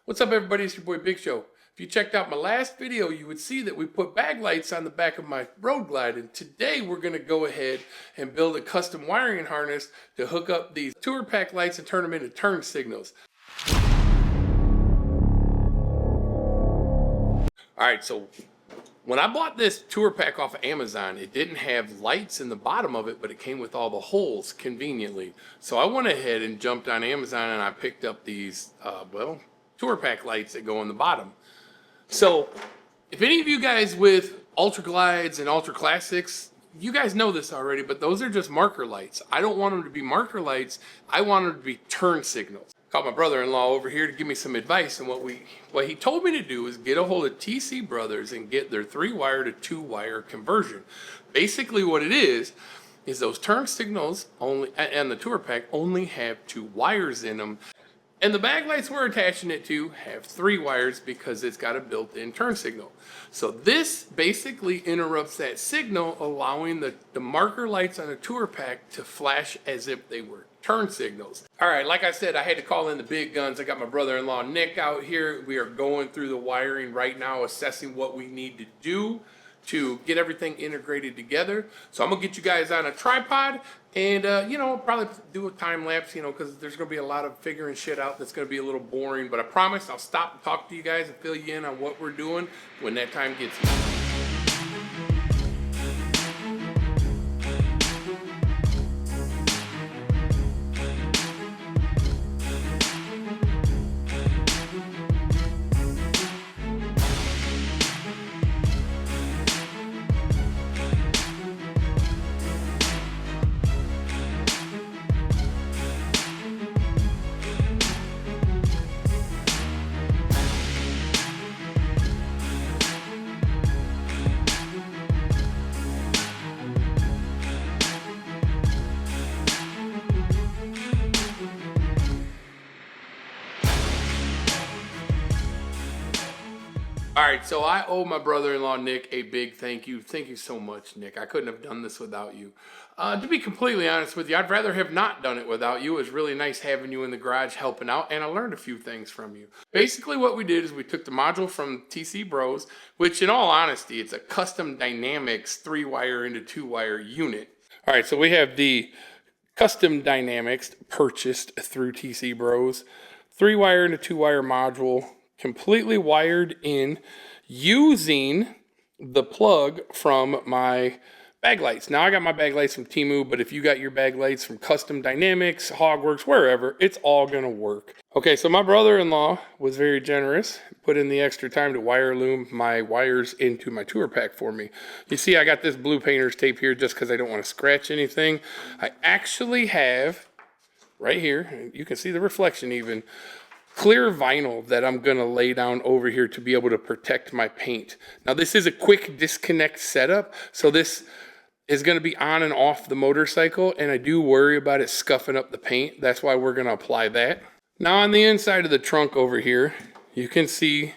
What's up, everybody? It's your boy Big Show. If you checked out my last video, you would see that we put bag lights on the back of my Road Glide, and today we're going to go ahead and build a custom wiring harness to hook up these tour pack lights and turn them into turn signals. Alright, so when I bought this tour pack off of Amazon, it didn't have lights in the bottom of it, but it came with all the holes conveniently. So I went ahead and jumped on Amazon and I picked up these, tour pack lights that go on the bottom. So if any of you guys with Ultra Glides and Ultra Classics, you guys know this already, but those are just marker lights. I don't want them to be marker lights. I want them to be turn signals. Called my brother-in-law over here to give me some advice, and what he told me to do is get a hold of TC Brothers and get their 3-wire to 2-wire conversion. Basically what it is those turn signals only, and the tour pack only have 2 wires in them. And the bag lights we're attaching it to have 3 wires because it's got a built-in turn signal. So this basically interrupts that signal, allowing the marker lights on the tour pack to flash as if they were turn signals. All right, like I said, I had to call in the big guns. I got my brother-in-law Nick out here. We are going through the wiring right now, assessing what we need to do to get everything integrated together. So I'm gonna get you guys on a tripod and probably do a time lapse, because there's gonna be a lot of figuring shit out that's gonna be a little boring, but I promise I'll stop and talk to you guys and fill you in on what we're doing when that time gets here. All right, so I owe my brother-in-law Nick a big thank you. Thank you so much, Nick. I couldn't have done this without you. To be completely honest with you, I'd rather have not done it without you. It was really nice having you in the garage helping out, and I learned a few things from you. Basically, what we did is we took the module from TC Bros, which in all honesty, it's a custom Dynamics 3-wire into 2-wire unit. All right, so we have the custom Dynamics purchased through TC Bros, 3-wire into 2-wire module, completely wired in using the plug from my bag lights. Now I got my bag lights from Temu, but if you got your bag lights from Custom Dynamics, Hogworks, wherever, it's all gonna work. Okay, so my brother-in-law was very generous, put in the extra time to wire loom my wires into my tour pack for me. You see, I got this blue painter's tape here just because I don't want to scratch anything. I actually have, right here, you can see the reflection even, clear vinyl that I'm gonna lay down over here to be able to protect my paint. Now this is a quick disconnect setup, so this is gonna be on and off the motorcycle, and I do worry about it scuffing up the paint. That's why we're gonna apply that. Now on the inside of the trunk over here, you can see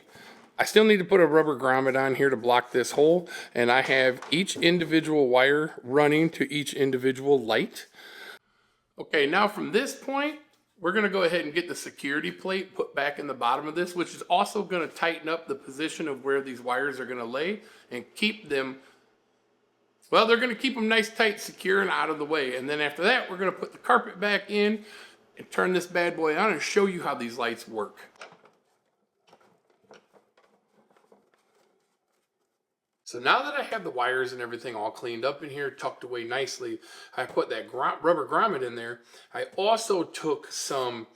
I still need to put a rubber grommet on here to block this hole, and I have each individual wire running to each individual light. Okay, now from this point, we're going to go ahead and get the security plate put back in the bottom of this, which is also going to tighten up the position of where these wires are going to lay and keep them, well, they're going to keep them nice, tight, secure, and out of the way. And then after that, we're going to put the carpet back in and turn this bad boy on and show you how these lights work. So now that I have the wires and everything all cleaned up in here, tucked away nicely, I put that rubber grommet in there. I also took some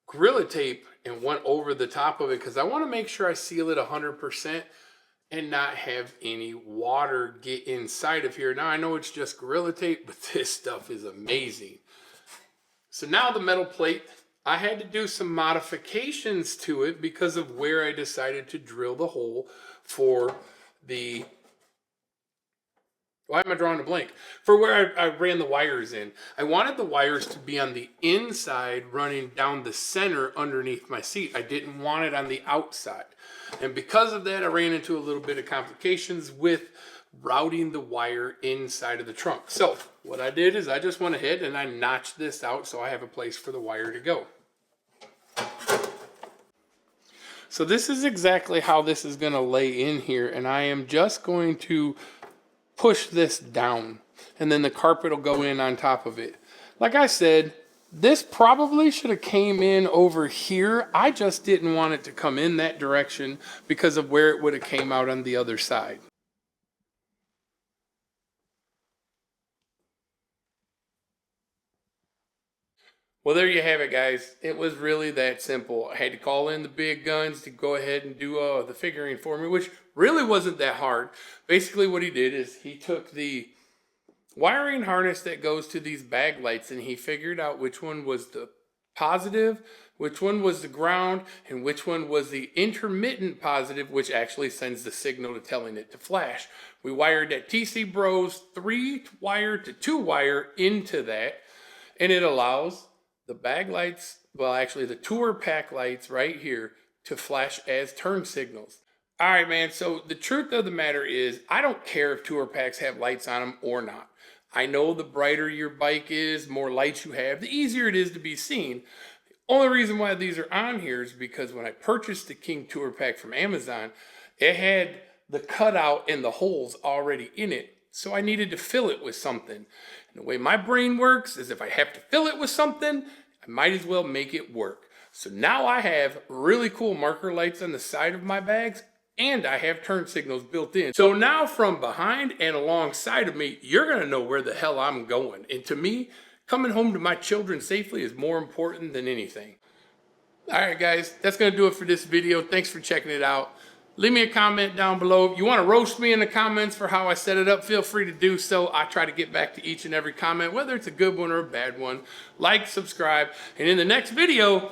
Gorilla Tape and went over the top of it because I want to make sure I seal it 100% and not have any water get inside of here. Now I know it's just Gorilla Tape, but this stuff is amazing. So now the metal plate, I had to do some modifications to it because of where I decided to drill the hole for why am I drawing a blank? For where I ran the wires in. I wanted the wires to be on the inside running down the center underneath my seat. I didn't want it on the outside. And because of that, I ran into a little bit of complications with routing the wire inside of the trunk. So what I did is I just went ahead and I notched this out so I have a place for the wire to go. So this is exactly how this is going to lay in here, and I am just going to push this down, and then the carpet will go in on top of it. Like I said, this probably should have came in over here. I just didn't want it to come in that direction because of where it would have came out on the other side. Well, there you have it, guys. It was really that simple. I had to call in the big guns to go ahead and do the figuring for me, which really wasn't that hard. Basically, what he did is he took the wiring harness that goes to these bag lights and he figured out which one was the positive, which one was the ground, and which one was the intermittent positive, which actually sends the signal to telling it to flash. We wired that TC Bros 3-wire to 2-wire into that, and it allows the bag lights, well, actually the tour pack lights right here, to flash as turn signals. All right, man, so the truth of the matter is I don't care if tour packs have lights on them or not. I know the brighter your bike is, more lights you have, the easier it is to be seen. The only reason why these are on here is because when I purchased the King Tour Pack from Amazon, it had the cutout and the holes already in it. So I needed to fill it with something. And the way my brain works is if I have to fill it with something, I might as well make it work. So now I have really cool marker lights on the side of my bags, and I have turn signals built in. So now from behind and alongside of me, you're gonna know where the hell I'm going. And to me, coming home to my children safely is more important than anything. All right, guys, that's gonna do it for this video. Thanks for checking it out. Leave me a comment down below. If you want to roast me in the comments for how I set it up, feel free to do so. I try to get back to each and every comment, whether it's a good one or a bad one. Like, subscribe, and in the next video,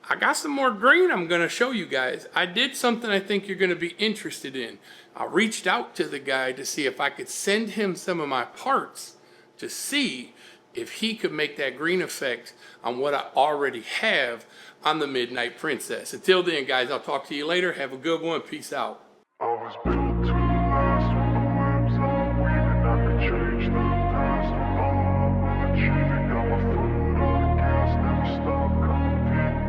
I got some more green I'm going to show you guys. I did something I think you're going to be interested in. I reached out to the guy to see if I could send him some of my parts to see if he could make that green effect on what I already have on the Midnight Princess. Until then, guys, I'll talk to you later. Have a good one. Peace out.